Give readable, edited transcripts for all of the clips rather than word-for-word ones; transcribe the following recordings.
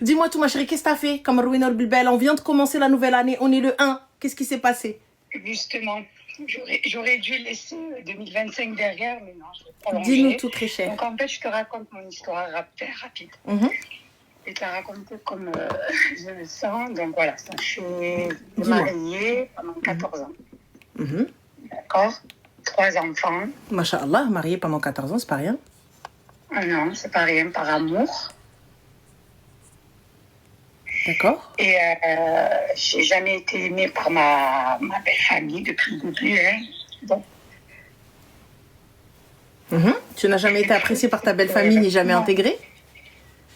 Dis-moi tout, ma chérie, qu'est-ce que t'as fait comme Rouina Bilbel? On vient de commencer la nouvelle année, on est le 1. Qu'est-ce qui s'est passé? Justement, j'aurais dû laisser 2025 derrière, mais non, je vais Dis-nous prolonger. tout, très cher. Donc en fait, je te raconte mon histoire rapide. Je vais te la raconter comme je le sens. Donc voilà, je suis mariée pendant 14 ans. D'accord? 3 enfants. Masha'Allah, mariée pendant 14 ans, c'est pas rien. Ah non, c'est pas rien, par amour. D'accord. Et j'ai jamais été aimée par ma belle famille depuis le début. Hein. Bon. Tu n'as jamais été appréciée par ta belle famille ni jamais Non. intégrée?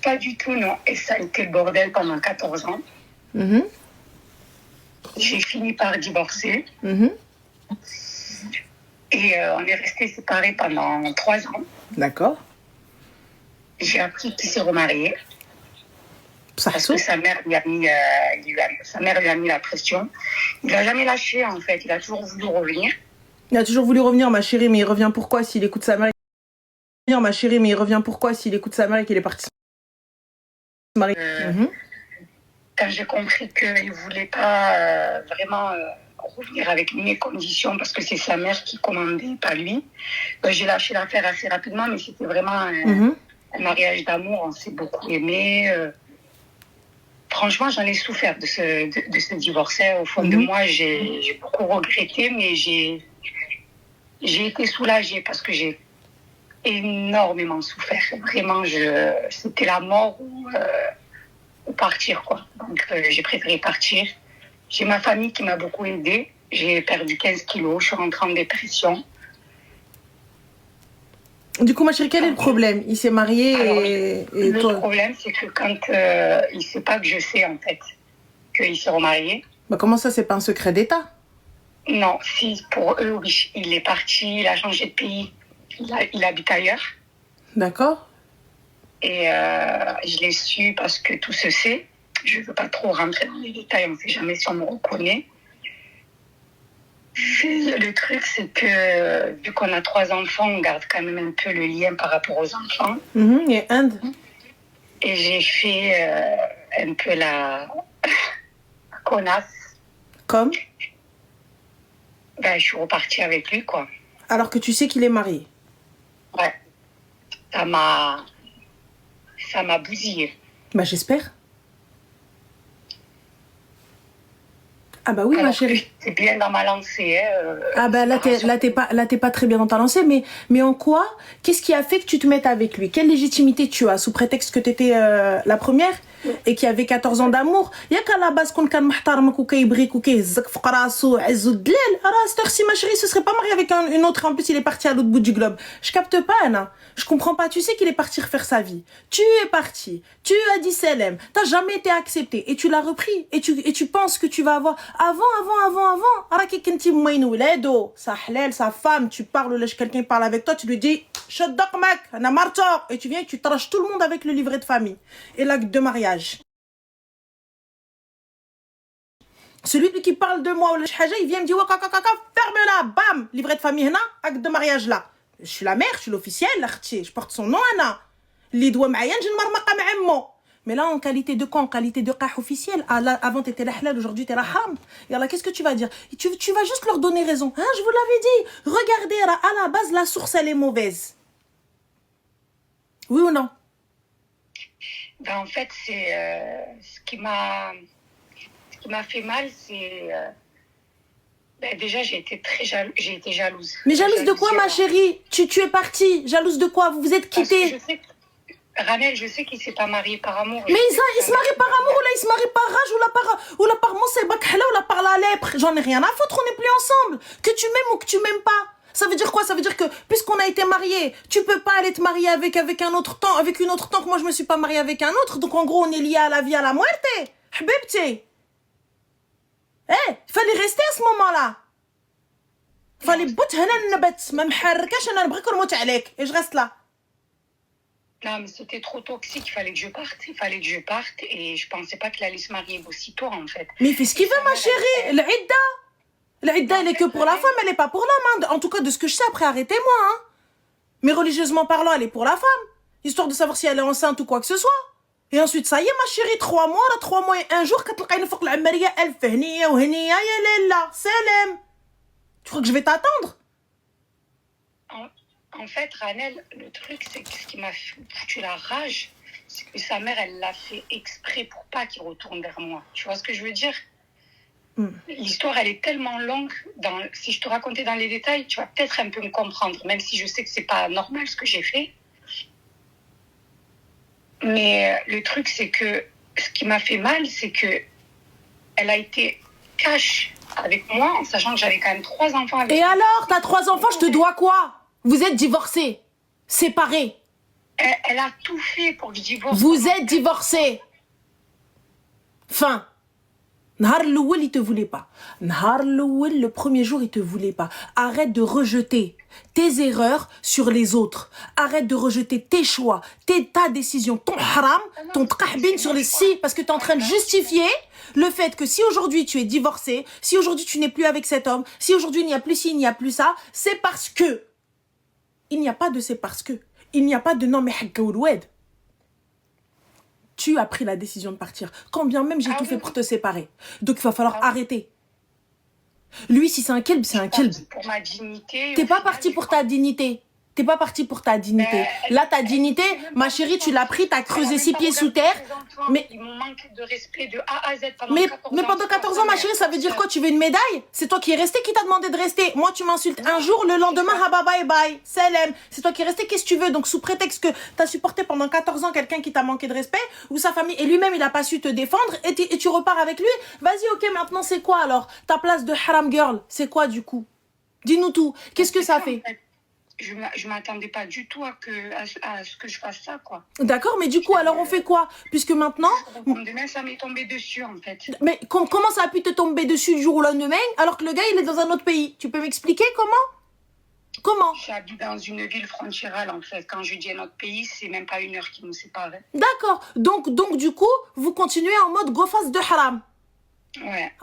Pas du tout, non. Et ça a été le bordel pendant 14 ans. J'ai fini par divorcer. Et on est restés séparés pendant 3 ans. D'accord. J'ai appris qu'il s'est remarié. Parce que sa mère lui a mis la pression. Il n'a jamais lâché, en fait. Il a toujours voulu revenir. Il a toujours voulu revenir, ma chérie, mais il revient pourquoi s'il écoute sa mère? Ma chérie, mais il revient pourquoi s'il écoute sa mère et qu'il est parti se marier? Quand j'ai compris qu'il ne voulait pas vraiment revenir avec mes conditions, parce que c'est sa mère qui commandait, pas lui, j'ai lâché l'affaire assez rapidement, mais c'était vraiment un mariage d'amour. On s'est beaucoup aimé. Franchement, j'en ai souffert de ce divorce. Au fond de moi, j'ai beaucoup regretté, mais j'ai été soulagée parce que j'ai énormément souffert. Vraiment, c'était la mort ou partir, quoi. Donc, j'ai préféré partir. J'ai ma famille qui m'a beaucoup aidée. J'ai perdu 15 kilos. Je suis rentrée en dépression. Du coup, ma chérie, quel est le problème? Il s'est marié et le problème, c'est que quand il ne sait pas que je sais, en fait, qu'il s'est remarié. Bah, comment ça, c'est pas un secret d'État? Non, si, pour eux, oui. Il est parti, il a changé de pays. Il habite ailleurs. D'accord. Et je l'ai su parce que tout se sait. Je ne veux pas trop rentrer dans les détails, on ne sait jamais si on me reconnaît. Le truc, c'est que vu qu'on a 3 enfants, on garde quand même un peu le lien par rapport aux enfants. Et Inde. Et j'ai fait un peu la connasse. Comme? Ben, je suis repartie avec lui, quoi. Alors que tu sais qu'il est marié? Ouais. Ça m'a bousillée. Bah, j'espère. Ah bah oui, alors ma chérie. C'est bien dans ma lancée. Ah bah là t'es pas très bien dans ta lancée, mais en quoi? Qu'est-ce qui a fait que tu te mettes avec lui? Quelle légitimité tu as sous prétexte que t'étais la première et qu'il y avait 14 ans d'amour? Y'a qu'à la base qu'on كان محترمك وكيبغيك وكيهزك في راسو عز الدلال. Alors cette heure-ci, ma chérie, ce serait pas marié avec une autre. En plus, il est parti à l'autre bout du globe. Je capte pas, Anna. Je comprends pas. Tu sais qu'il est parti refaire sa vie. Tu es parti. Tu as dit Selem. T'as jamais été accepté et tu l'as repris et tu penses que tu vas avoir avant. Araki kenti mouainou ledo. Sa halal, sa femme. Tu parles là, quelqu'un parle avec toi, tu lui dis Shaddaq mak, ana martor. Et tu viens et tu traches tout le monde avec le livret de famille et l'acte de mariage. Celui qui parle de moi, il vient me dire ferme-la, bam, livret de famille, acte de mariage là. Je suis la mère, je suis l'officielle, je porte son nom, Anna. Les doigts maïen, je ne marmaqa ma'ammo. Mais là, en qualité de quoi? En qualité de qah officiel. Avant, t'étais la halal, aujourd'hui, t'es la haram. Et alors, qu'est-ce que tu vas dire? Tu vas juste leur donner raison. Hein, je vous l'avais dit. Regardez, à la base, la source, elle est mauvaise. Oui ou non? Ben, en fait, c'est ce qui m'a fait mal, c'est ben, déjà j'ai été jalouse. Mais jalouse de quoi, ma chérie? Tu es partie. Jalouse de quoi? Vous vous êtes quittés. Ranel, je sais qu'il ne s'est pas marié par amour. Mais il se marie par amour, ou là il se marie par rage, ou là par monsebakhala, ou là par la lèpre. J'en ai rien à foutre, on n'est plus ensemble. Que tu m'aimes ou que tu m'aimes pas. Ça veut dire quoi? Ça veut dire que puisqu'on a été mariés, tu peux pas aller te marier avec un autre temps, avec une autre temps que moi je me suis pas mariée avec un autre. Donc en gros on est liés à la vie, à la muerte. Habibti. Il fallait rester à ce moment-là. Fallait bout hana nabat, ma mharrakash ana nbghik nmout عليك et je reste là. Non, mais c'était trop toxique, il fallait que je parte. Et je pensais pas qu'il allait se marier aussitôt, en fait. Mais il fait ce qu'il veut, ma chérie. L'idda, elle est que pour la femme, elle est pas pour l'homme. En tout cas, de ce que je sais, après, arrêtez-moi. Mais religieusement parlant, elle est pour la femme. Histoire de savoir si elle est enceinte ou quoi que ce soit. Et ensuite, ça y est, ma chérie, 3 mois, là, 3 mois et 1 jour, quand tu فوق العمرية 1000 هنية وهنية يا ليلى سلام. Tu crois que je vais t'attendre? En fait, Ranel, le truc, c'est que ce qui m'a foutu la rage, c'est que sa mère, elle l'a fait exprès pour pas qu'il retourne vers moi. Tu vois ce que je veux dire? L'histoire, elle est tellement longue. Si je te racontais dans les détails, tu vas peut-être un peu me comprendre, même si je sais que c'est pas normal ce que j'ai fait. Mais le truc, c'est que ce qui m'a fait mal, c'est que elle a été cash avec moi, en sachant que j'avais quand même 3 enfants avec Et alors, t'as 3 enfants, je te dois quoi? Vous êtes divorcés, séparés. Elle a tout fait pour que je divorce. Vous êtes divorcés. Fin. Nahar l'ouel, il te voulait pas. Nahar l'ouel, le premier jour, il te voulait pas. Arrête de rejeter tes erreurs sur les autres. Arrête de rejeter tes choix, ta décision, ton haram, ton tqahbin sur les si, parce que tu es en train de justifier le fait que si aujourd'hui tu es divorcé, si aujourd'hui tu n'es plus avec cet homme, si aujourd'hui il n'y a plus ci, il n'y a plus ça, c'est parce que. Il n'y a pas de c'est parce que. Il n'y a pas de non mais hakka ouloued. Tu as pris la décision de partir. Quand bien même j'ai tout fait pour te séparer. Donc il va falloir arrêter. Lui, si c'est un kelb, c'est un kelb. Pour ma dignité. T'es pas parti pour ta dignité. T'es pas parti pour ta dignité. Là, ta dignité, ma chérie, tu l'as pris, t'as creusé 6 pieds sous terre. Mais ils m'ont manqué de respect de A à Z pendant 14 ans. Mais pendant 14 ans, ma chérie, ça veut dire quoi? Tu veux une médaille? C'est toi qui es resté, qui t'a demandé de rester. Moi, tu m'insultes un jour, le lendemain, ha bye bye, salam. C'est toi qui es resté, qu'est-ce que tu veux? Donc, sous prétexte que t'as supporté pendant 14 ans quelqu'un qui t'a manqué de respect, ou sa famille, et lui-même, il a pas su te défendre, et tu repars avec lui. Vas-y, ok, maintenant, c'est quoi alors? Ta place de haram girl, c'est quoi du coup? Dis-nous tout. Qu'est-ce que ça fait? Je m'attendais pas du tout à ce que je fasse ça, quoi. D'accord, mais du coup, alors on fait quoi? Puisque maintenant... Demain, ça m'est tombé dessus, en fait. Mais comment ça a pu te tomber dessus du jour au lendemain, alors que le gars, il est dans un autre pays? Tu peux m'expliquer comment? Comment? J'habite dans une ville frontierale, en fait. Quand je dis un autre pays, c'est même pas 1 heure qui nous sépare. D'accord. Donc, du coup, vous continuez en mode gofas de haram. Ouais.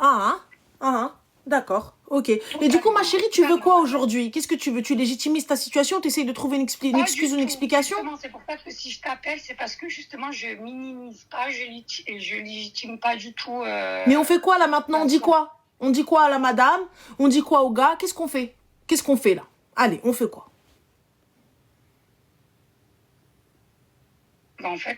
D'accord. Ok. Et du coup, ma chérie, tu veux quoi aujourd'hui? Qu'est-ce que tu veux? Tu légitimises ta situation? Tu essayes de trouver une excuse ou une explication? C'est pour ça que si je t'appelle, c'est parce que justement, je minimise pas, je légitime pas du tout. Mais on fait quoi là maintenant? On dit quoi? On dit quoi à la madame? On dit quoi au gars? Qu'est-ce qu'on fait? Qu'est-ce qu'on fait là? Allez, on fait quoi? En fait,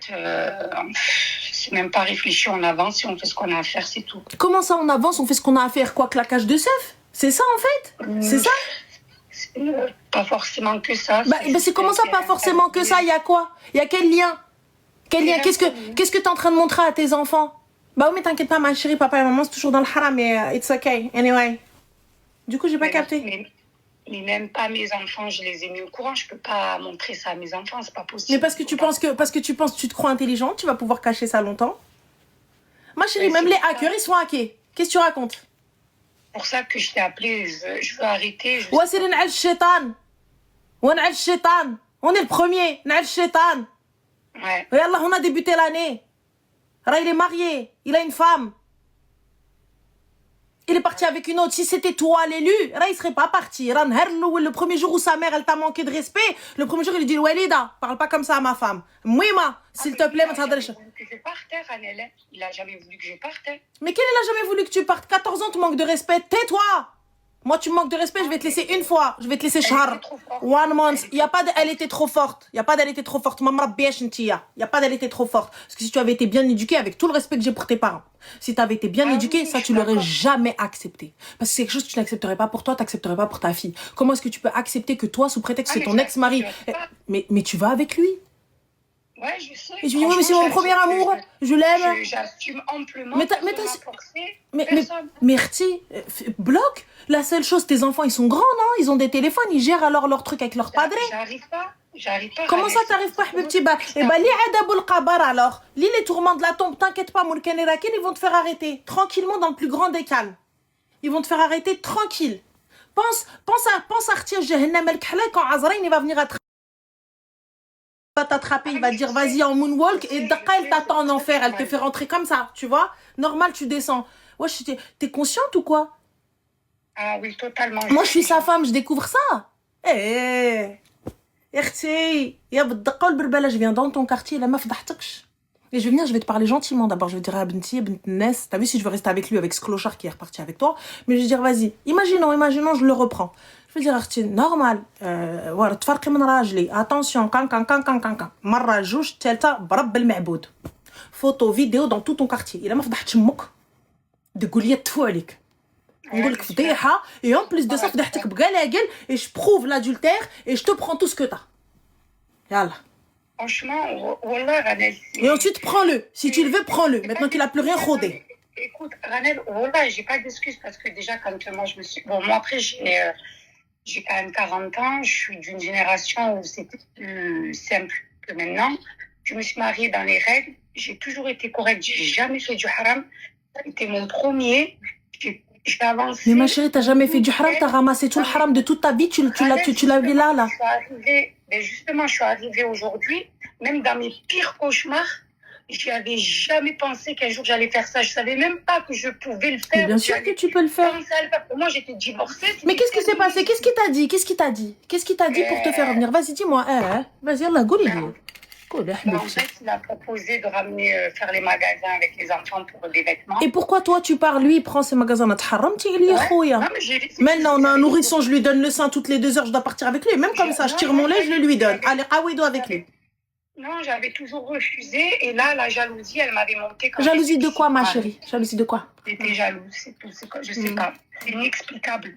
c'est même pas réfléchi, on avance et on fait ce qu'on a à faire, c'est tout. Comment ça, on avance, on fait ce qu'on a à faire? Quoi, claquage de seuf? C'est ça en fait? C'est ça? Pas forcément que ça. C'est comment ça, pas forcément que ça? Il y a quoi? Il y a quel lien? Quel lien? Qu'est-ce que t'es en train de montrer à tes enfants? Bah oui, mais t'inquiète pas, ma chérie, papa et maman, c'est toujours dans le haram, mais it's okay, anyway. Du coup, j'ai pas capté. Mais même pas mes enfants, je les ai mis au courant. Je peux pas montrer ça à mes enfants, c'est pas possible. Mais parce que tu te crois intelligente, tu vas pouvoir cacher ça longtemps. Ma chérie, même les hackers, ils sont hackés. Qu'est-ce que tu racontes? Pour ça que je t'ai appelé, je veux arrêter. Ouais, c'est le shaitan. On est le premier, le shaitan. Ouais. Regarde, on a débuté l'année. Il est marié, il a une femme. Il est parti avec une autre. Si c'était toi l'élu, il serait pas parti. Le premier jour où sa mère, elle t'a manqué de respect, le premier jour, il lui dit Walida, parle pas comme ça à ma femme. Mouima, s'il te plaît, je partais, Ranel. Il a jamais voulu que je parte. Mais quel il a jamais voulu que tu partes? 14 ans, tu manques de respect. Tais-toi! Moi, tu me manques de respect, je vais te laisser une fois. Je vais te laisser char. 1 month. Il y a pas de elle était trop forte. Il y a pas d'elle était trop forte. Maman bêche ntia. Il y a pas d'elle était trop forte. Parce que si tu avais été bien éduqué, avec tout le respect que j'ai pour tes parents, si tu avais été bien éduqué, ça tu l'aurais jamais accepté. Parce que c'est quelque chose que tu n'accepterais pas pour toi, tu n'accepterais pas pour ta fille. Comment est-ce que tu peux accepter que toi, sous prétexte que c'est ton ex-mari, mais tu vas avec lui? Ouais, je sais. Et je lui dis, oui, mais c'est mon premier amour, je l'aime. J'assume amplement. Mais Merti, bloque. La seule chose, tes enfants, ils sont grands, non? Ils ont des téléphones, ils gèrent alors leur truc avec leur padré. J'arrive pas. Comment ça, t'arrives pas, petit bah? Eh ben, li adabul qabar alors. Lis les tourments de la tombe, t'inquiète pas, Moulken et Raken, ils vont te faire arrêter. Tranquillement, dans le plus grand des calmes. Ils vont te faire arrêter tranquille. Pense à Rtir Jahannam el-Khala quand Azraïn, il va venir t'attraper, il va te dire vas-y en moonwalk et Daka elle t'attend en enfer, elle te fait rentrer comme ça, tu vois? Normal, tu descends. Wesh, t'es consciente ou quoi? Ah oui, totalement. Moi, je suis sa femme, je découvre ça. Eh, Erti, ya b'daqqa ou le berbala, je viens dans ton quartier, la ma fdahtaksh. Et je vais venir, je vais te parler gentiment. D'abord, je vais te dire, ah, Benti, Bent Nes, t'as vu si je veux rester avec lui, avec ce clochard qui est reparti avec toi. Mais je vais dire, vas-y, imaginons, je le reprends. Je vais dire, Arti, normal. Voilà, تفرقي من راجلي. Attention, kan. مرة جوج ثالثة برب المعبود. Photo, vidéo dans tout ton quartier. Il a ما فضحتش امك. تقول لي تفو عليك. نقول لك فضيحة. Et en plus de ça, فضحتك بقلاقل. Et je prouve l'adultère. Et je te prends tout ce que t'as. Yallah. Franchement, Wallah, Ranel. Et ensuite, prends-le. Si tu le veux, prends-le. Maintenant qu'il a plus rien rodé. Écoute, Ranel, Wallah, j'ai pas d'excuses parce que déjà, quand moi, je me suis. Bon, moi, après, j'ai quand même 40 ans. Je suis d'une génération où c'était plus simple que maintenant. Je me suis mariée dans les règles. J'ai toujours été correcte. J'ai jamais fait du haram. Ça a été mon premier. J'ai avancé. Mais ma chérie, t'as jamais fait du haram, t'as ramassé tout le haram de toute ta vie, tu l'as vu là. Je suis arrivée, mais justement, je suis arrivée aujourd'hui, même dans mes pires cauchemars, je n'avais jamais pensé qu'un jour j'allais faire ça. Je savais même pas que je pouvais le faire. Mais bien sûr que tu peux le faire. Pour moi, j'étais divorcée. Mais qu'est-ce qui s'est passé? Qu'est-ce qu'il t'a dit? Qu'est-ce qu'il t'a dit pour te faire revenir? Vas-y, dis-moi. Vas-y, Allah, gouli. En fait, il a proposé de ramener, faire les magasins avec les enfants pour des vêtements. Et pourquoi toi tu pars, lui, il prend ses magasins à Tharam, tu lui maintenant, on a un nourrisson, je lui donne le sein toutes les 2 heures, je dois partir avec lui. Et même comme ça, je tire mon lait, je le lui donne. Allez, Aouido avec lui. Non, j'avais toujours refusé. Et là, la jalousie, elle m'avait monté. Jalousie de quoi, ma chérie? Jalousie de quoi? J'étais jalouse, c'est tout. Je sais pas. C'est inexplicable.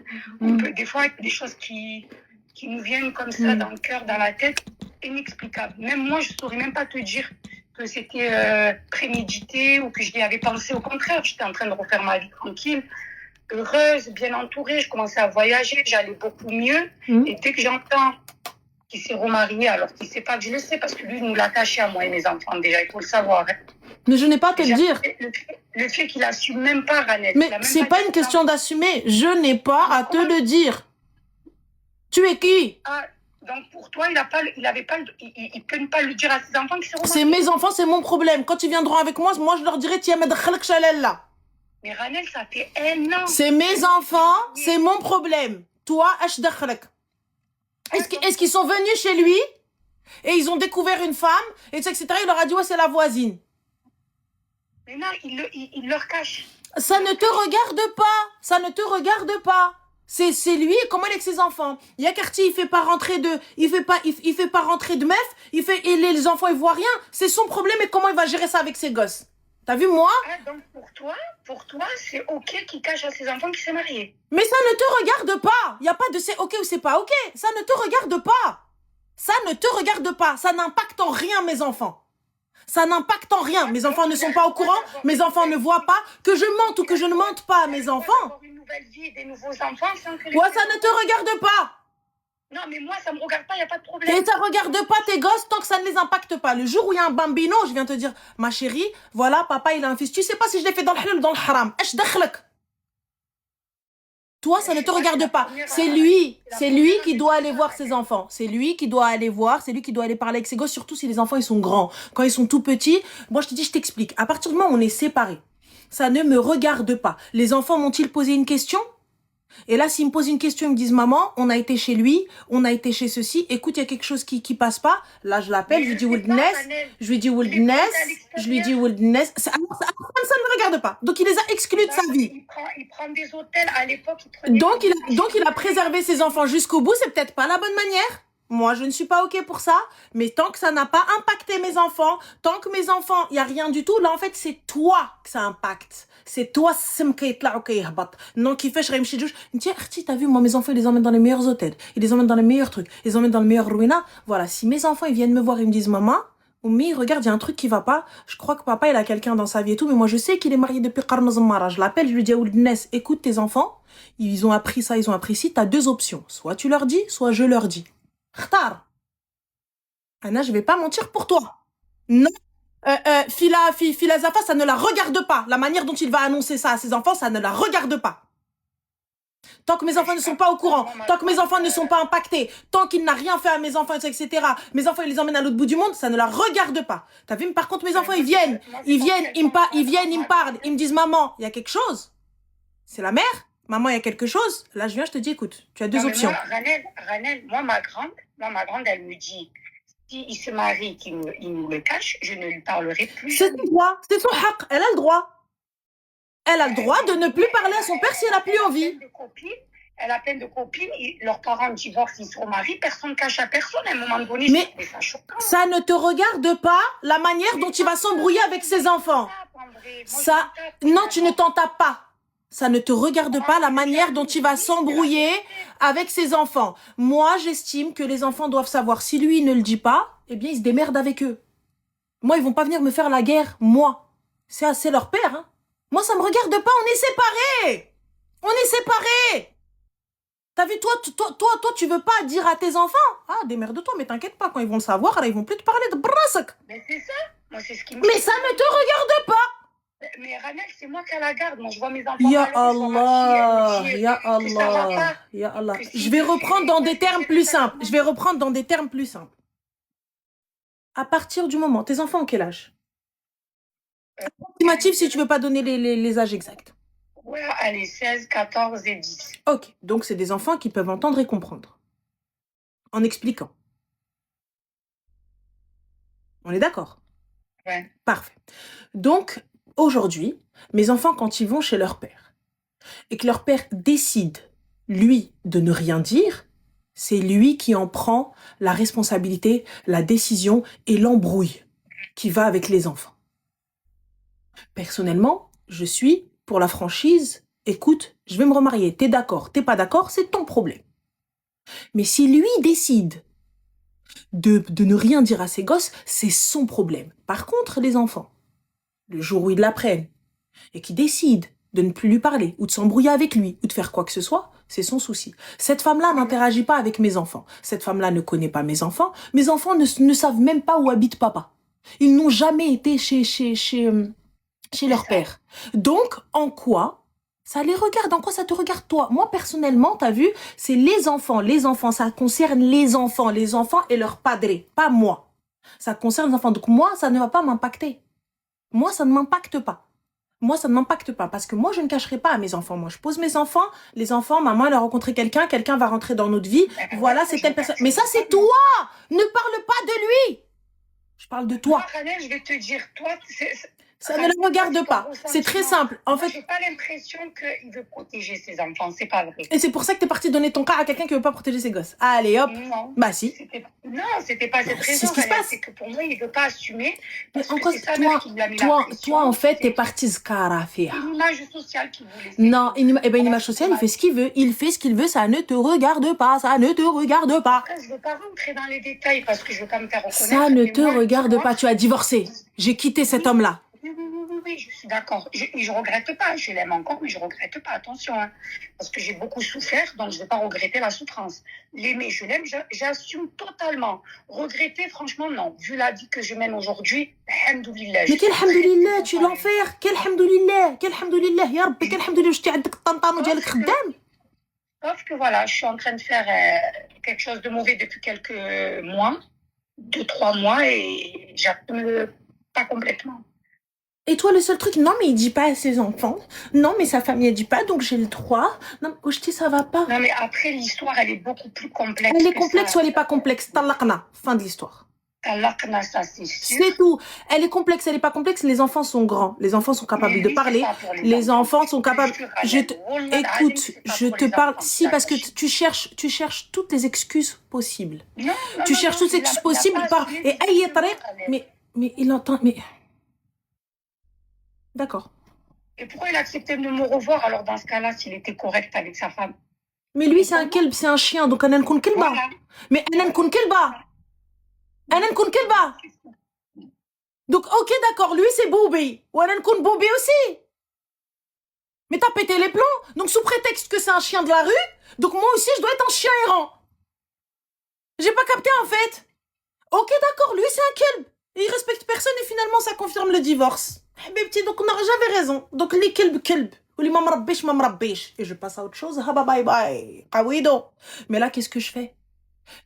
Des fois, des choses qui nous viennent comme ça dans le cœur, dans la tête. Inexplicable. Même moi, je ne saurais même pas te dire que c'était prémédité ou que j'y avais pensé. Au contraire, j'étais en train de refaire ma vie tranquille, heureuse, bien entourée. Je commençais à voyager, j'allais beaucoup mieux. Et dès que j'entends qu'il s'est remarié, alors qu'il ne sait pas que je le sais, parce que lui, il nous l'a caché à moi et mes enfants déjà, il faut le savoir. Hein. Mais je n'ai pas à te le dire. Le fait qu'il assume même pas, Ranel. Mais c'est pas une question d'assumer. Je n'ai pas à te le dire. Tu es qui? Donc pour toi, il peut pas le dire à ses enfants qui seront C'est mes enfants, c'est mon problème. Quand ils viendront avec moi, je leur dirai tiens, là. Mais Ranel, ça fait 1 an. C'est mes enfants, c'est mon problème. Toi, est-ce qu'ils sont venus chez lui et ils ont découvert une femme et etc. Il leur a dit ouais, c'est la voisine. Mais non, il leur cache. Ça ne te regarde pas. Ça ne te regarde pas. C'est lui, comment il est avec ses enfants. Il y a Cartier, il fait pas rentrer de meuf, et les enfants ils voient rien. C'est son problème et comment il va gérer ça avec ses gosses. T'as vu moi? Donc pour toi, c'est ok qu'il cache à ses enfants qu'il s'est marié. Mais ça ne te regarde pas. Il y a pas de c'est ok ou c'est pas ok. Ça ne te regarde pas. Ça ne te regarde pas. Ça n'impacte en rien mes enfants. Ça n'impacte en rien. Mes enfants ne sont pas au courant. Mes enfants ne voient pas que je mente ou que je ne mente pas à mes enfants. Vie, des nouveaux enfants sans que ouais, ça ne te regarde pas. Non, mais moi, ça me regarde pas, il n'y a pas de problème. Et ça regarde pas tes gosses tant que ça ne les impacte pas. Le jour où il y a un bambino, je viens te dire, ma chérie, voilà, papa, il a un fils. Tu sais pas si je l'ai fait dans le halal ou dans le haram. Esh dakhlak. Toi, ça ne te regarde pas. C'est lui qui doit aller voir ses enfants. C'est lui qui doit aller parler avec ses gosses, surtout si les enfants, ils sont grands. Quand ils sont tout petits, moi, je te dis, je t'explique. À partir du moment où on est séparés, ça ne me regarde pas. Les enfants m'ont-ils posé une question? Et là, s'ils me posent une question, ils me disent, maman, on a été chez lui, on a été chez ceci, écoute, il y a quelque chose qui passe pas. Là, je l'appelle, je lui dis Wildness, ça ne me regarde pas. Donc, il les a exclus de sa vie. Il prend des hôtels à l'époque. Donc, il a préservé ses enfants jusqu'au bout, c'est peut-être pas la bonne manière. Moi, je ne suis pas OK pour ça, mais tant que ça n'a pas impacté mes enfants, tant que mes enfants, il n'y a rien du tout, là, en fait, c'est toi que ça impacte. C'est toi, non, qui fait, t'as vu, moi, mes enfants, ils les emmènent dans les meilleurs hôtels, ils les emmènent dans les meilleurs trucs, ils les emmènent dans les meilleurs ruinas. Voilà, si mes enfants, ils viennent me voir, ils me disent, maman, Oumi, regarde, il y a un truc qui va pas, je crois que papa, il a quelqu'un dans sa vie et tout, mais moi, je sais qu'il est marié depuis Qarnaz Mara. Je l'appelle, je lui dis, Oudness, écoute tes enfants, ils ont appris ça, ils ont appris ci, t'as 2 options. Soit tu leur dis, soit je leur dis. Khtar. Anna, je vais pas mentir pour toi. Non. Fila Zafa, ça ne la regarde pas. La manière dont il va annoncer ça à ses enfants, ça ne la regarde pas. Tant que mes enfants ne sont pas au courant, tant que mes enfants ne sont pas impactés, tant qu'il n'a rien fait à mes enfants, etc. Mes enfants, il les emmène à l'autre bout du monde, ça ne la regarde pas. T'as vu, par contre, mes enfants, ils viennent, ils me parlent, ils me disent, maman, il y a quelque chose. C'est la mère. Maman, il y a quelque chose. Là, je viens, je te dis, écoute, tu as 2 options. Ranel, moi, ma grande, elle me dit, s'il se marie, il nous le cache, je ne lui parlerai plus C'est jamais. son droit, c'est son haq, elle a le droit. Elle a le droit de ne plus parler à son père si elle n'a plus envie. Elle a plein de copines, leurs parents divorcent, ils se remarient, personne ne cache à personne. À un moment donné, Mais c'est ça choquant. ça ne te regarde pas la manière dont il va s'embrouiller avec ses enfants. Ça, non, tu ne t'en tapes pas. Ça ne te regarde pas la manière dont il va s'embrouiller avec ses enfants. Moi, j'estime que les enfants doivent savoir. Si lui, il ne le dit pas, eh bien, il se démerde avec eux. Moi, ils vont pas venir me faire la guerre, moi. C'est leur père, hein. Moi, ça me regarde pas, on est séparés. On est séparés. T'as vu, toi, tu veux pas dire à tes enfants, ah, démerde-toi, mais t'inquiète pas, quand ils vont le savoir, là, ils vont plus te parler de brassak. Mais c'est ça. Moi, c'est ce qui me... Mais ça ne te regarde pas. Mais Ranel, c'est moi qui la garde. Moi, je vois mes enfants. Ya Allah, ya Allah, ya Allah. Je vais reprendre dans des termes plus simples. Je vais reprendre dans des termes plus simples. À partir du moment, tes enfants ont quel âge? Estimatif si tu veux pas donner les âges exacts. Ouais, allez, 16, 14 et 10. Ok, donc c'est des enfants qui peuvent entendre et comprendre. En expliquant. On est d'accord? Ouais. Parfait. Donc, aujourd'hui, mes enfants, quand ils vont chez leur père, et que leur père décide, lui, de ne rien dire, c'est lui qui en prend la responsabilité, la décision et l'embrouille qui va avec les enfants. Personnellement, je suis pour la franchise. Écoute, je vais me remarier. T'es d'accord, t'es pas d'accord, c'est ton problème. Mais si lui décide de ne rien dire à ses gosses, c'est son problème. Par contre, les enfants, le jour où ils l'apprennent et qui décident de ne plus lui parler ou de s'embrouiller avec lui ou de faire quoi que ce soit, c'est son souci. Cette femme-là n'interagit pas avec mes enfants. Cette femme-là ne connaît pas mes enfants. Mes enfants ne savent même pas où habite papa. Ils n'ont jamais été chez leur père. Donc, en quoi ça les regarde? En quoi ça te regarde, toi? Moi, personnellement, t'as vu, c'est les enfants. Les enfants, ça concerne les enfants et leur padre, pas moi. Ça concerne les enfants. Donc, moi, ça ne va pas m'impacter. Moi, ça ne m'impacte pas. Moi, ça ne m'impacte pas parce que moi, je ne cacherai pas à mes enfants. Moi, je pose mes enfants. Les enfants, maman, elle a rencontré quelqu'un. Quelqu'un va rentrer dans notre vie. Voilà, c'est telle personne. Mais ça, c'est toi. Ne parle pas de lui. Je parle de toi. Moi, je vais te dire, toi, ça ne le regarde pas. C'est très simple. En fait, j'ai pas l'impression qu'il veut protéger ses enfants. C'est pas vrai. Et c'est pour ça que t'es parti donner ton cas à quelqu'un qui veut pas protéger ses gosses. Allez, hop. Non. Bah si. Non, c'était pas cette raison. C'est ce qui se passe. C'est que pour moi, il veut pas assumer. Mais Parce en que quoi, c'est sa mère qui lui a mis la pression. toi, en fait, t'es parti scarafia. Une image sociale qui voulait. Non, une image sociale, il fait ce qu'il veut. Il fait ce qu'il veut, ça ne te regarde pas. Ça ne te regarde pas. Après, je veux pas rentrer dans les détails parce que je veux pas me faire reconnaître. Ça ne te regarde pas. Tu as divorcé. J'ai quitté cet homme-là. Oui, je suis d'accord. Je regrette pas. Je l'aime encore, mais je regrette pas. Attention, hein, parce que j'ai beaucoup souffert, donc je vais pas regretter la souffrance. L'aimer, je l'aime, j'assume totalement. Regretter, franchement, non. Vu la vie que je mène aujourd'hui, alhamdoulilah. Mais quel alhamdoulilah, tu es l'enfer. Quel alhamdoulilah, ya Rabbi, quel alhamdoulilah, je t'ai dit que dialek khaddam. Sauf que voilà, je suis en train de faire quelque chose de mauvais depuis quelques mois, 2-3 mois, et j'assume pas complètement. Et toi, le seul truc, non, mais il dit pas à ses enfants. Non, mais sa famille, elle dit pas, donc j'ai le droit. Non, Oshti, ça va pas. Non, mais après, l'histoire, elle est beaucoup plus complexe. Elle est complexe ou elle est pas complexe? Talaqna. Fin de l'histoire. Talaqna, ça, c'est sûr. C'est tout. Elle est complexe, elle est pas complexe. Les enfants sont grands. Les enfants sont capables de parler. Les enfants sont capables. Écoute, je te parle. Si, parce que tu cherches toutes les excuses possibles. Non, tu cherches toutes les excuses possibles par. Et mais il entend. Mais. D'accord. Et pourquoi il acceptait de me revoir alors dans ce cas-là s'il était correct avec sa femme? Mais lui c'est un kelb, c'est un chien, donc ana nkun kelba. Voilà. Mais ana nkun kelba. Ana nkun kelba. Donc ok d'accord, lui c'est Boubi. Ou ana nkun Boubi aussi. Mais t'as pété les plombs, donc sous prétexte que c'est un chien de la rue, donc moi aussi je dois être un chien errant. J'ai pas capté en fait. Ok d'accord, lui c'est un kelb. Il respecte personne et finalement ça confirme le divorce. Petit, donc j'avais raison. Donc les kelb. Ou les mamrabish. Et je passe à autre chose. Bye bye. Kawido. Mais là, qu'est-ce que je fais?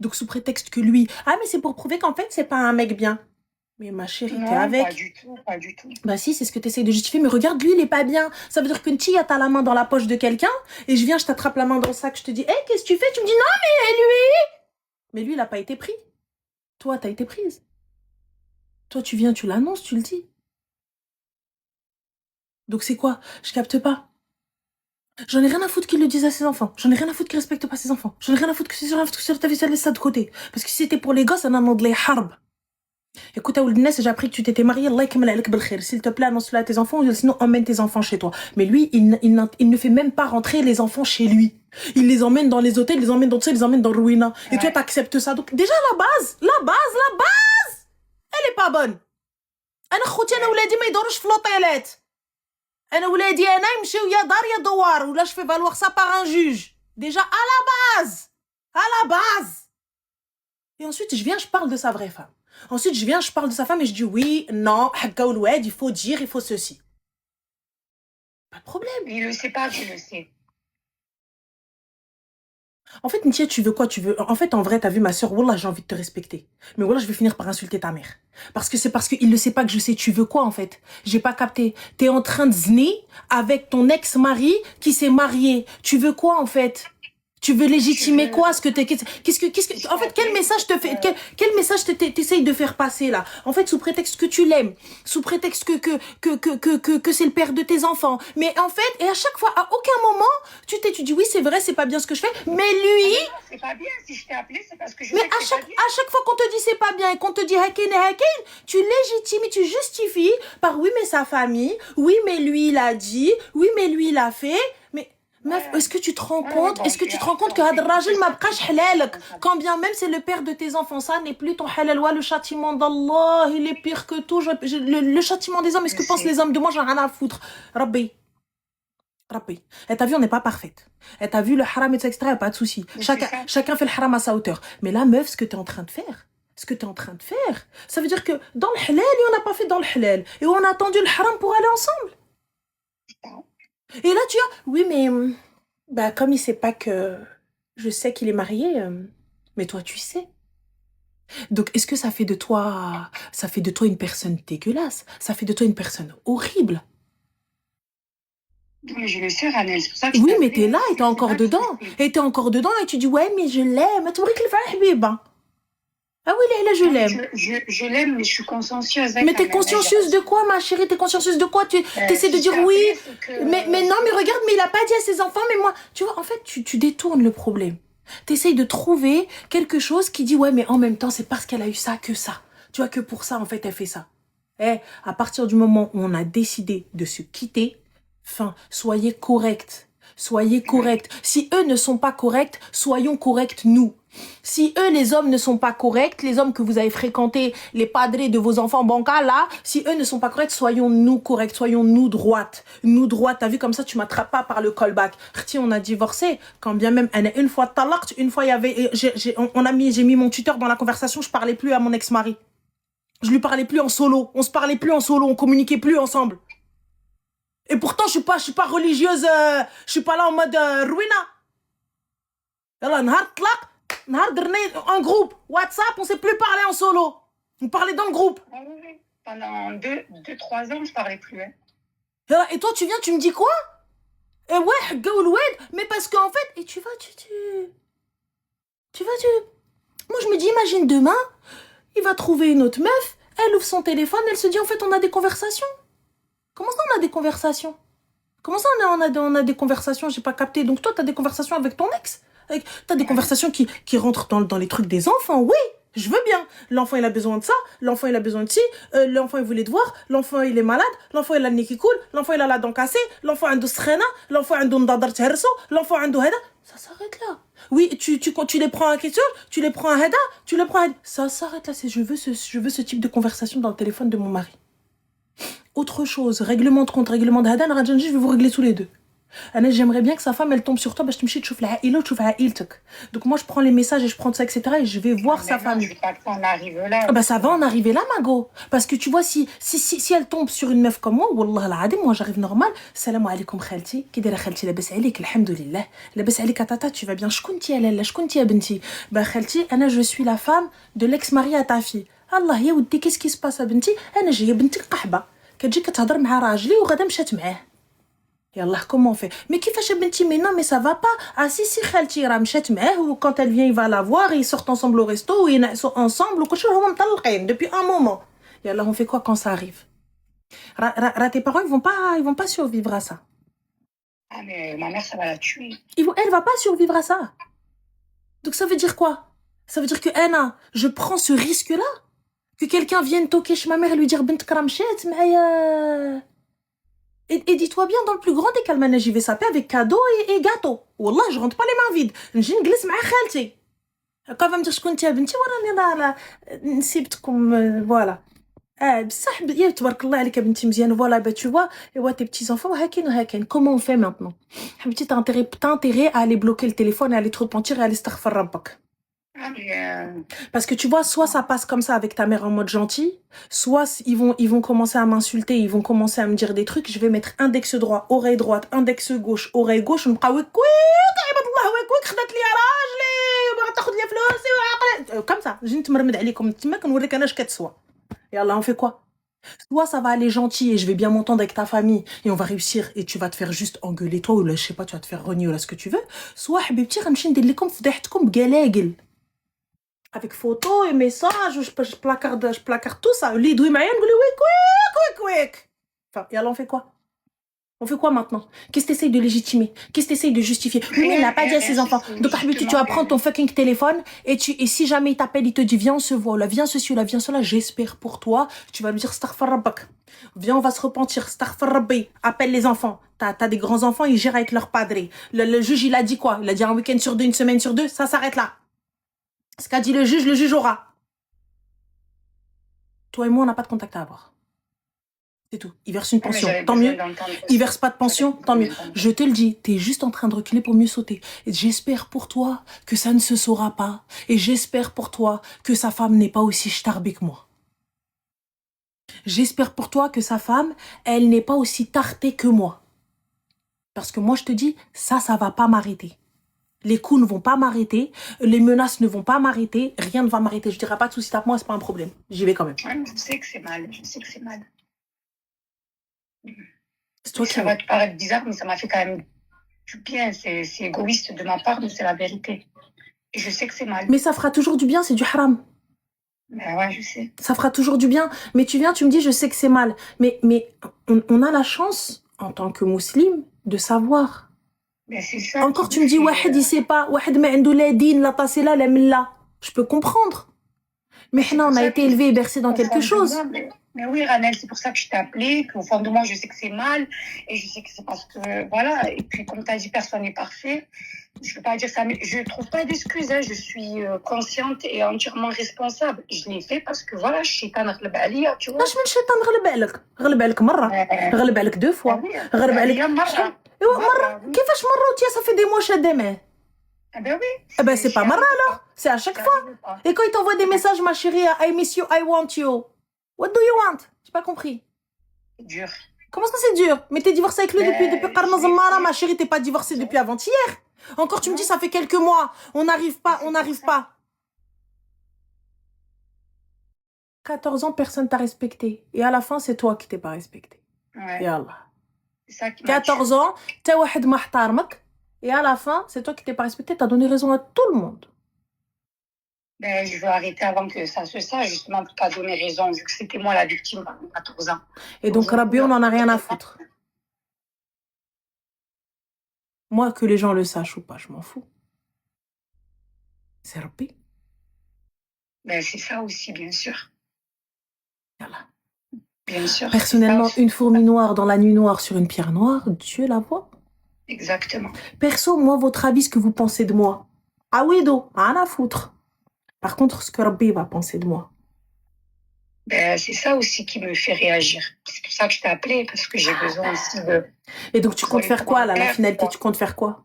Donc sous prétexte que lui, ah mais c'est pour prouver qu'en fait c'est pas un mec bien. Mais ma chérie, t'es avec. Pas du tout. Bah si, c'est ce que t'essayes de justifier. Mais regarde, lui, il est pas bien. Ça veut dire qu'une tia, t'as la main dans la poche de quelqu'un, et je t'attrape la main dans le sac, je te dis, qu'est-ce que tu fais? Tu me dis, non, mais lui. Mais lui, il a pas été pris. Toi, t'as été prise. Toi, tu viens, tu l'annonces, tu le dis. Donc c'est quoi? Je capte pas. J'en ai rien à foutre qu'il le dise à ses enfants. J'en ai rien à foutre qu'il respecte pas ses enfants. J'en ai rien à foutre que sur ta vie, ça laisse ça de côté. Parce que si c'était pour les gosses, on a un de harb. Écoute, j'ai appris que tu t'étais marié. Allah yakmel alek bil khair. S'il te plaît, annonce-le à tes enfants, ou sinon emmène tes enfants chez toi. Mais lui, il ne fait même pas rentrer les enfants chez lui. Il les emmène dans les hôtels, il les emmène dans, tu sais, il les emmène dans le ruina. Et toi, t'acceptes ça. Donc, déjà, la base, elle est pas bonne. أنا خوتي أنا ولادي ما يدوروش في لوطيلات. أنا ولادي أنا يمشيو يا دار يا دوار ولا je fais valoir ça par un juge. Déjà à la base. Et ensuite je viens, je parle de sa vraie femme. Ensuite je viens, je parle de sa femme et je dis oui, non, حقا والواد, il faut dire, il faut ceci. Pas de problème. Il le sait pas, tu le sais. En fait, Ntia, tu veux quoi? En fait, en vrai, t'as vu ma soeur, Wallah, j'ai envie de te respecter. Mais Wallah, je vais finir par insulter ta mère. Parce que c'est parce qu'il ne sait pas que je sais. Tu veux quoi, en fait? J'ai pas capté. T'es en train de zni avec ton ex-mari qui s'est marié. Tu veux quoi, en fait? Tu veux légitimer quoi? En fait, quel message quel message t'essayes de faire passer, là? En fait, sous prétexte que tu l'aimes, sous prétexte que c'est le père de tes enfants. Mais en fait, et à chaque fois, à aucun moment, tu dis oui, c'est vrai, c'est pas bien ce que je fais. Mais lui, non, c'est pas bien. Si je t'ai appelé, c'est parce que je mais sais que à chaque fois qu'on te dit c'est pas bien et qu'on te dit hakin, tu légitimes et tu justifies par oui, mais sa famille, oui, mais lui, il a dit, oui, mais lui, il a fait. Mais meuf, est-ce que tu te rends compte? Est-ce que tu te rends compte que Had Rajil ma bqash halalak? Quand bien même c'est le père de tes enfants, ça n'est plus ton halal. Le châtiment d'Allah, il est pire que tout. Le châtiment des hommes, est-ce que pensent les hommes de moi? J'en ai rien à foutre. Rabbi. Et t'as vu, on n'est pas parfaite. Et t'as vu, le haram, etc., y a pas de souci. Chacun fait le haram à sa hauteur. Mais là, meuf, ce que t'es en train de faire, ça veut dire que dans le halal, et on n'a pas fait dans le halal. Et on a attendu le haram pour aller ensemble. Et là, tu as, oui, mais, bah, comme il sait pas que je sais qu'il est marié, mais toi, tu sais. Donc, est-ce que ça fait de toi une personne dégueulasse? Ça fait de toi une personne horrible? Mais je le sais, Ranel, c'est pour ça que oui, mais t'es là et t'es encore dedans. Et tu dis, ouais, mais je l'aime. Tu vois qu'il fait un bébé. Ah oui, là, je l'aime. Je l'aime, mais je suis consciencieuse. Mais t'es consciencieuse de quoi, ma chérie? T'es consciencieuse de quoi? Tu essaies de dire oui. Mais non, mais regarde, mais il a pas dit à ses enfants, mais moi. Tu vois, en fait, tu détournes le problème. T'essayes de trouver quelque chose qui dit, ouais, mais en même temps, c'est parce qu'elle a eu ça que ça. Tu vois, que pour ça, en fait, elle fait ça. À partir du moment où on a décidé de se quitter, soyez corrects. Si eux ne sont pas corrects, soyons corrects nous. Si eux, les hommes, ne sont pas corrects, les hommes que vous avez fréquentés, les padres de vos enfants banca, là, si eux ne sont pas corrects, soyons-nous corrects, soyons-nous droites. Nous droites, t'as vu comme ça, tu m'attrapes pas par le callback. Rti, on a divorcé, quand bien même, une fois talakt, une fois il y avait, j'ai mis mon tuteur dans la conversation, je parlais plus à mon ex-mari. Je lui parlais plus en solo, on se parlait plus en solo, on communiquait plus ensemble. Et pourtant, je suis pas religieuse, je suis pas là en mode ruina. Yallah, nahar tlaq, nahar dernier, un groupe, WhatsApp, on s'est plus parlé en solo. On parlait dans le groupe. Oui. Pendant 2-3 ans, je parlais plus. Hein. Yallah, et toi, tu viens, tu me dis quoi? Ouais, mais parce qu'en fait, et tu vas, moi, je me dis, imagine demain, il va trouver une autre meuf, elle ouvre son téléphone, elle se dit, en fait, on a des conversations. Comment ça, on a des conversations? Comment ça, on a des conversations? J'ai pas capté. Donc, toi, t'as des conversations avec ton ex? T'as des conversations qui rentrent dans les trucs des enfants? Oui, je veux bien. L'enfant, il a besoin de ça. L'enfant, il a besoin de ci. L'enfant, il voulait te voir. L'enfant, il est malade. L'enfant, il a le nez qui coule. L'enfant, il a la dent cassée. L'enfant, il a srena. L'enfant, il a ndadar therso. L'enfant, il a hada. Ça s'arrête là. Oui, tu les prends à question, tu les prends à hada, tu les prends à... Ça s'arrête là. Je veux ce type de conversation dans le téléphone de mon mari. Autre chose, règlement de compte, règlement de hadan, je vais vous régler tous les deux. J'aimerais bien que sa femme, elle tombe sur toi, bah, je te me donc moi, je prends les messages et je prends ça, etc. et je vais voir sa femme. Je veux pas qu'on arrive là. Bah, ça va en arriver là, Mago. Parce que tu vois, si elle tombe sur une meuf comme moi, wallah l'adem, moi, j'arrive normal. Salam alaikum, khalti. Kidera khalti, labas alik, alhamdulillah. Labas alik, tata, tu vas bien. Shkunti alalla, shkunti ya benti. Bah, khalti, je suis la femme de l'ex-mari à ta fille. Allah, ya wdi, qu'est-ce qui se passe à benti? J'ai benti qahba. كتجي كتهضر مع راجلي وغدا مشات معاه Et Allah, comment on fait? Mais qui fait benti? Mais non, mais ça va pas. Ah si, si, khalti ramchet meh, ou quand elle vient, il va la voir, ils sortent ensemble au resto, ou ils sont ensemble, ou depuis un moment. Et Allah, on fait quoi quand ça arrive? Tes parents, ils vont pas survivre à ça. Ah, mais ma mère, ça va la tuer. Elle va pas survivre à ça. Donc ça veut dire quoi? Ça veut dire que, Anna, je prends ce risque-là? Que quelqu'un vienne toquer chez ma mère et lui dire, bint kramchet, mais et dis-toi bien, dans le plus grand des calmes, j'y vais saper avec cadeau et gâteau. Wallah, je rentre pas les mains vides. Je نجلس مع خالتي. Quand va me dire شكون يا بنتي وراني انا نسيبتكم voilà. بصح يا تبارك الله عليك يا بنتي مزيان voilà bah tu vois et ouais tes petits enfants وهاكين comment on fait maintenant حبيبتي t'as intérêt à aller bloquer le téléphone et à aller te repentir et à aller استغفر ربك. Ah, mais Parce que tu vois, soit ça passe comme ça avec ta mère en mode gentil, soit ils vont commencer à m'insulter, ils vont commencer à me dire des trucs, je vais mettre index droit, oreille droite, index gauche, oreille gauche, comme ça, et Allah, on fait quoi? Soit ça va aller gentil et je vais bien m'entendre avec ta famille et on va réussir et tu vas te faire juste engueuler toi ou là, je sais pas, tu vas te faire renier ou là ce que tu veux. Soit, حبيبتي غنمشي ندير لكم فضيحتكم بقلاقل. Avec photo et message, je placarde tout ça. Lui, il m'a dit, enfin, et alors on fait quoi? On fait quoi maintenant? Qu'est-ce que t'essayes de légitimer? Qu'est-ce que t'essayes de justifier? Oui, mais il n'a pas dit à ses enfants. Donc, tu vas prendre ton fucking téléphone et si jamais il t'appelle, il te dit, viens, on se voit, là, viens ceci, là, viens cela, j'espère pour toi. Tu vas lui dire, Astaghfar Rabbak. Viens, on va se repentir. Astaghfar Rabbi. Appelle les enfants. T'as des grands enfants, ils gèrent avec leur padre. Le juge, il a dit quoi? Il a dit un week-end sur deux, une semaine sur deux, ça s'arrête là. Ce qu'a dit le juge aura. Toi et moi, on n'a pas de contact à avoir. C'est tout. Il verse une pension, tant mieux. Il verse pas de pension, tant mieux. Je te le dis, t'es juste en train de reculer pour mieux sauter. Et j'espère pour toi que ça ne se saura pas. Et j'espère pour toi que sa femme n'est pas aussi ch'tarbée que moi. J'espère pour toi que sa femme, elle n'est pas aussi tartée que moi. Parce que moi, je te dis, ça va pas m'arrêter. Les coups ne vont pas m'arrêter, les menaces ne vont pas m'arrêter, rien ne va m'arrêter. Je dirais pas de soucis, tape-moi, c'est pas un problème. J'y vais quand même. Ouais, je sais que c'est mal, je sais que c'est mal. C'est toi qui ça va te paraître bizarre, mais ça m'a fait quand même du bien. C'est égoïste de ma part, mais c'est la vérité. Et je sais que c'est mal. Mais ça fera toujours du bien, c'est du haram. Ben ouais, je sais. Ça fera toujours du bien. Mais tu viens, tu me dis, je sais que c'est mal. Mais on a la chance, en tant que musulman, de savoir. Ben c'est ça. Encore, tu me dis, wahed, il sait pas. Wahed, ma indou la din, la tasila, la milla. Je peux comprendre. Mais on a été élevé et bercé dans quelque chose. Mais oui, Ranel, c'est pour ça que je t'ai appelé, qu'au fond de moi, je sais que c'est mal, et je sais que c'est parce que, voilà, et puis comme tu as dit, personne n'est parfait, je ne veux pas dire ça, mais je ne trouve pas d'excuses, hein. Je suis consciente et entièrement responsable. Je l'ai fait parce que, voilà, الشيطان غلب عليا, tu vois. اش من الشيطان غلب عليك؟ غلب عليك مرة، غلب عليك دو فوا، غلب عليك مرة. كيفاش مرة وتيا ça fait des mois شادمه. Ah ben oui. Eh ben c'est pas marrant alors, c'est à chaque fois. Et quand il t'envoie des messages, ma chérie, I miss you, I want you. What do you want? J'ai pas compris. C'est dur. Comment ça c'est dur? Mais t'es divorcée avec lui depuis Qarna Zammara, ma chérie, t'es pas divorcée depuis avant-hier. Encore tu me dis ça fait quelques mois, on n'arrive pas. 14 ans, personne t'a respecté. Et à la fin, c'est toi qui t'es pas respecté. Ouais. Yallah. C'est ça qui 14 ans, t'as wahed mahtarmak. Et à la fin, c'est toi qui t'es pas respecté, t'as donné raison à tout le monde. Ben, je veux arrêter avant que ça se sache, justement, pour pas donner raison, vu que c'était moi la victime pendant 14 ans. Et donc, Rabbi, on en a rien à foutre. Moi, que les gens le sachent ou pas, je m'en fous. C'est Rabbi. Ben, c'est ça aussi, bien sûr. Voilà. Bien sûr. Personnellement, une fourmi noire dans la nuit noire sur une pierre noire, Dieu la voit. Exactement. Perso, moi, votre avis, ce que vous pensez de moi. Ah oui, do, rien à foutre. Par contre, ce que Rabbi va penser de moi. Ben, c'est ça aussi qui me fait réagir. C'est pour ça que je t'ai appelé, parce que j'ai besoin aussi de... Et donc, tu comptes faire quoi, là, la finalité? Tu comptes faire quoi?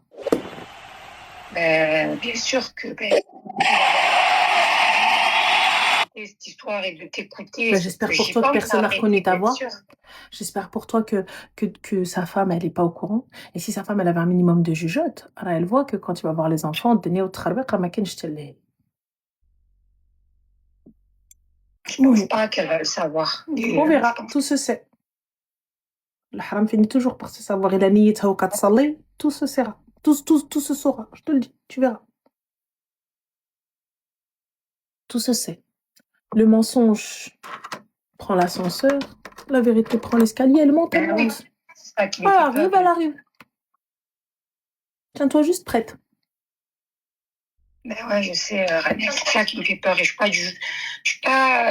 Ben, bien sûr que... cette histoire et de t'écouter. Ben, j'espère pour toi que personne n'a reconnu ta voix. J'espère pour toi que sa femme, elle n'est pas au courant. Et si sa femme, elle avait un minimum de jugeote, alors elle voit que quand tu vas voir les enfants, je pense pas qu'elle va le savoir. On verra, tout se sait. Le haram finit toujours par se savoir. Il a nié tout se sera. Tout se saura. Je te le dis, tu verras. Tout se sait. Le mensonge prend l'ascenseur, la vérité prend l'escalier, elle monte, elle Oui, monte. c'est ça qui me Elle fait arrive, peur. elle arrive. Tiens-toi juste prête. Ben ouais, je sais, Rania, c'est ça qui me fait peur. Et je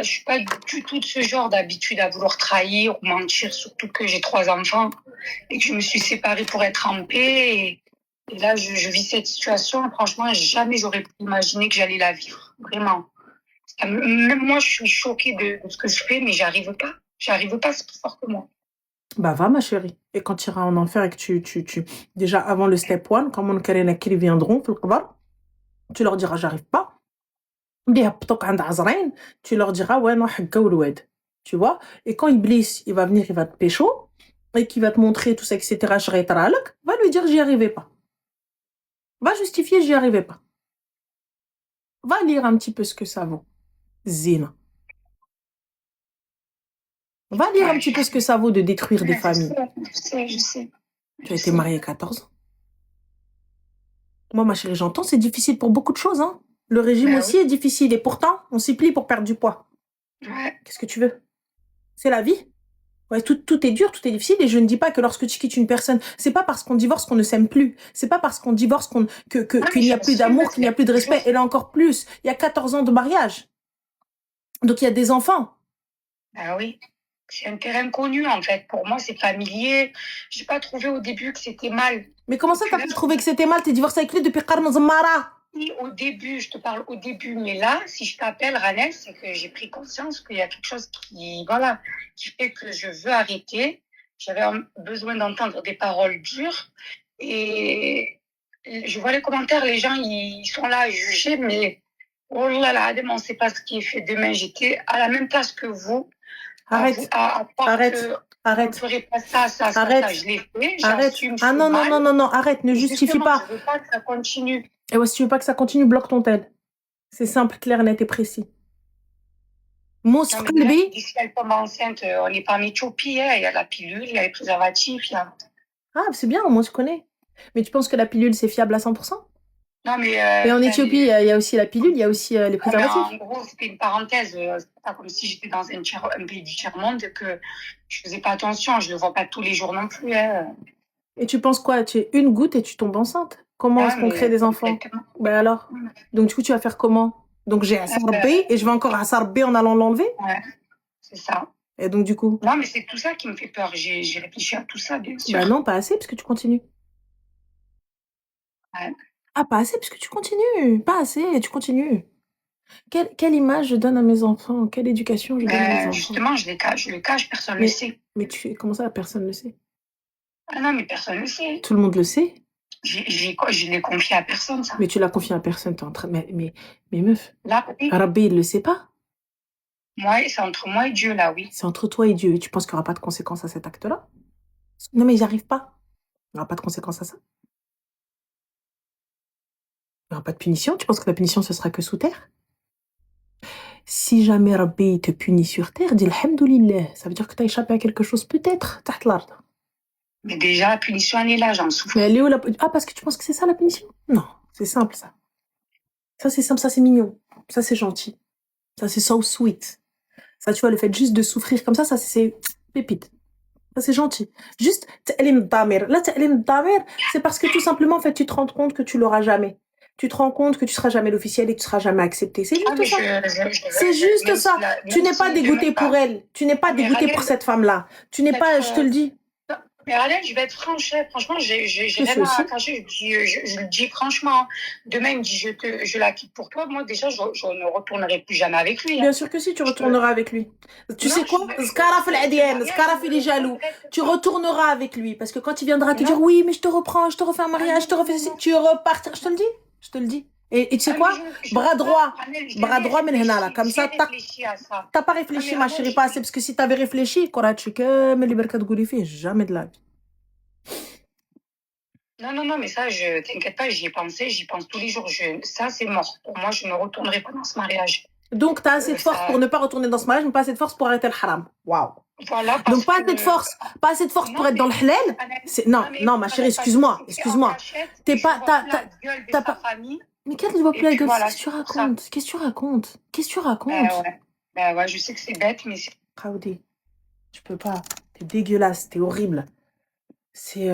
suis pas du tout de ce genre d'habitude à vouloir trahir ou mentir, surtout que j'ai 3 enfants et que je me suis séparée pour être en paix. Et là, je vis cette situation. Franchement, jamais j'aurais pu imaginer que j'allais la vivre. Vraiment. Même moi, je suis choquée de ce que je fais, mais j'arrive pas. J'arrive pas, c'est plus fort que moi. Bah va ma chérie. Et quand tu iras en enfer et que tu... Déjà avant le step one, quand mon karina qui viendront, tu leur diras j'arrive pas. Tu leur diras ouais non hakka ouloued. Tu vois? Et quand Iblis il va venir, il va te pécho et qu'il va te montrer tout ça, etc. Va lui dire j'y arrivais pas. Va justifier j'y arrivais pas. Va lire un petit peu ce que ça vaut. Zina. Va lire un Ouais, petit peu ce que ça vaut de détruire des je familles. sais, je sais. Tu as été mariée à 14 ans. Moi, ma chérie, j'entends, c'est difficile pour beaucoup de choses. Hein. Le régime Ben aussi est difficile. Et pourtant, on s'y plie pour perdre du poids. oui. Ouais. Qu'est-ce que tu veux? C'est la vie. Ouais, tout est dur, tout est difficile. Et je ne dis pas que lorsque tu quittes une personne, c'est pas parce qu'on divorce qu'on ne s'aime plus. C'est pas parce qu'on divorce qu'il n'y a plus d'amour, qu'il n'y a plus de respect. Et là encore plus, il y a 14 ans de mariage. Donc il y a des enfants. Ben oui. C'est un terrain connu, en fait. Pour moi, c'est familier. J'ai pas trouvé au début que c'était mal. Mais comment ça, t'as pu trouver que c'était mal? T'es divorcée avec lui depuis Qarn Zammara. Oui, au début, je te parle au début, mais là, si je t'appelle Ranel, c'est que j'ai pris conscience qu'il y a quelque chose voilà, qui fait que je veux arrêter. J'avais besoin d'entendre des paroles dures et je vois les commentaires, les gens, ils sont là à juger, mais oh là là, on ne sait pas ce qui est fait demain. J'étais à la même place que vous. Arrête. À part Arrête. que Arrête. on ne ferait pas ça, Arrête. ça, je l'ai fait, Arrête. j'assume, Ah c'est non, non, mal. non, non, non, arrête, ne justifie Justement, pas. je veux pas que ça continue. Et ouais, si tu veux pas que ça continue, bloque ton tel. C'est simple, clair, net et précis. Mousse Non, mais là, qalbi. d'ici elle tombe enceinte, on n'est pas en Éthiopie, hein. Il y a la pilule, il y a les préservatifs, il y a... Ah, c'est bien, au moins tu connais. Mais tu penses que la pilule, c'est fiable à 100%? Non, mais... Et en Éthiopie, il y a aussi la pilule, il y a aussi les mais préservatifs. en gros, c'était une parenthèse. C'est pas comme si j'étais dans un pays du tiers-monde que je faisais pas attention. Je le vois pas tous les jours non plus. Hein. Et tu penses quoi? Tu es une goutte et tu tombes enceinte. Comment est-ce qu'on crée des enfants? Ben alors? Donc du coup, tu vas faire comment? Donc j'ai Assarbé et je vais encore Assarbé en allant l'enlever? Ouais, c'est ça. Et donc du coup? Non, mais c'est tout ça qui me fait peur. J'ai réfléchi à tout ça, bien sûr. Ben non, pas assez, parce que tu continues. Ouais. Ah, pas assez, parce que tu continues. Pas assez, tu continues. Quelle image je donne à mes enfants? Quelle éducation je donne à mes enfants? Justement, je le cache, personne ne le sait. Mais comment ça, personne ne le sait? Ah non, mais personne ne le sait. Tout le monde le sait. Je l'ai confié à personne, ça. Mais tu l'as confié à personne, t'es en train... Mais meuf, Là, oui. Rabbi, il le sait pas. Moi, c'est entre moi et Dieu, là, oui. C'est entre toi et Dieu. Et tu penses qu'il n'y aura pas de conséquences à cet acte-là? Non, mais j'y arrive pas. Il n'y aura pas de conséquences à ça. Il n'y aura pas de punition. Tu penses que la punition, ce sera que sous terre? Si jamais Rabbi te punit sur terre, dis alhamdoulilah. Ça veut dire que tu as échappé à quelque chose, peut-être, taht l'ard. Mais déjà, la punition, elle est là, j'en souffre. Mais elle est où la... Ah, parce que tu penses que c'est ça la punition? Non, c'est simple, ça. Ça, c'est simple, ça, c'est mignon. Ça, c'est gentil. Ça, c'est so sweet. Ça, tu vois, le fait juste de souffrir comme ça, c'est pépite. Ça, c'est gentil. Juste, t'alim damir. Là, t'alim damir, c'est parce que tout simplement, en fait, tu te rends compte que tu l'auras jamais. Tu te rends compte que tu seras jamais l'officiel et que tu seras jamais accepté. C'est juste ça. C'est juste ça. Tu n'es pas dégoûté pour elle. Tu n'es pas dégoûté pour cette femme-là. Tu n'es pas, je te le dis. Mais Ralen, je vais être franche. Franchement, j'ai rien à cacher. Je le dis franchement. Demain, il me dit je la quitte pour toi. Moi, déjà, je ne retournerai plus jamais avec lui. Bien sûr que si, tu retourneras avec lui. Tu sais quoi? Scaraf el-Adienne, Scaraf il est jaloux. Tu retourneras avec lui. Parce que quand il viendra te dire oui, mais je te reprends, je te refais un mariage, je te refais ceci, tu repars. Je te le dis. Je te le dis. Et tu sais quoi? Bras droit, mais là, comme ça, t'as pas réfléchi, ma chérie, pas assez, parce que si t'avais réfléchi, mais les berkats de jamais de la vie. Non, mais ça, t'inquiète pas, j'y ai pensé, j'y pense tous les jours. Ça, c'est mort. Pour moi, je ne retournerai pas dans ce mariage. Donc, t'as assez de force pour ne pas retourner dans ce mariage, mais pas assez de force pour arrêter le haram. Waouh. Voilà, Donc, parce pas que... assez de force, pas assez de force pour Non, être dans le mais... halal. Non, mais non, ma chérie, excuse-moi, excuse-moi. T'es je pas, vois t'as, plus t'as, la gueule de t'as sa pas. famille. Mais qu'est-ce que tu vois plus Et la puis gueule? voilà, Qu'est-ce que tu c'est pour ça. racontes? Qu'est-ce que tu racontes? Qu'est-ce que tu Ben racontes? ouais. Ben ouais, je sais que c'est bête, mais c'est... Raoudé, tu peux pas. T'es dégueulasse, t'es horrible. C'est.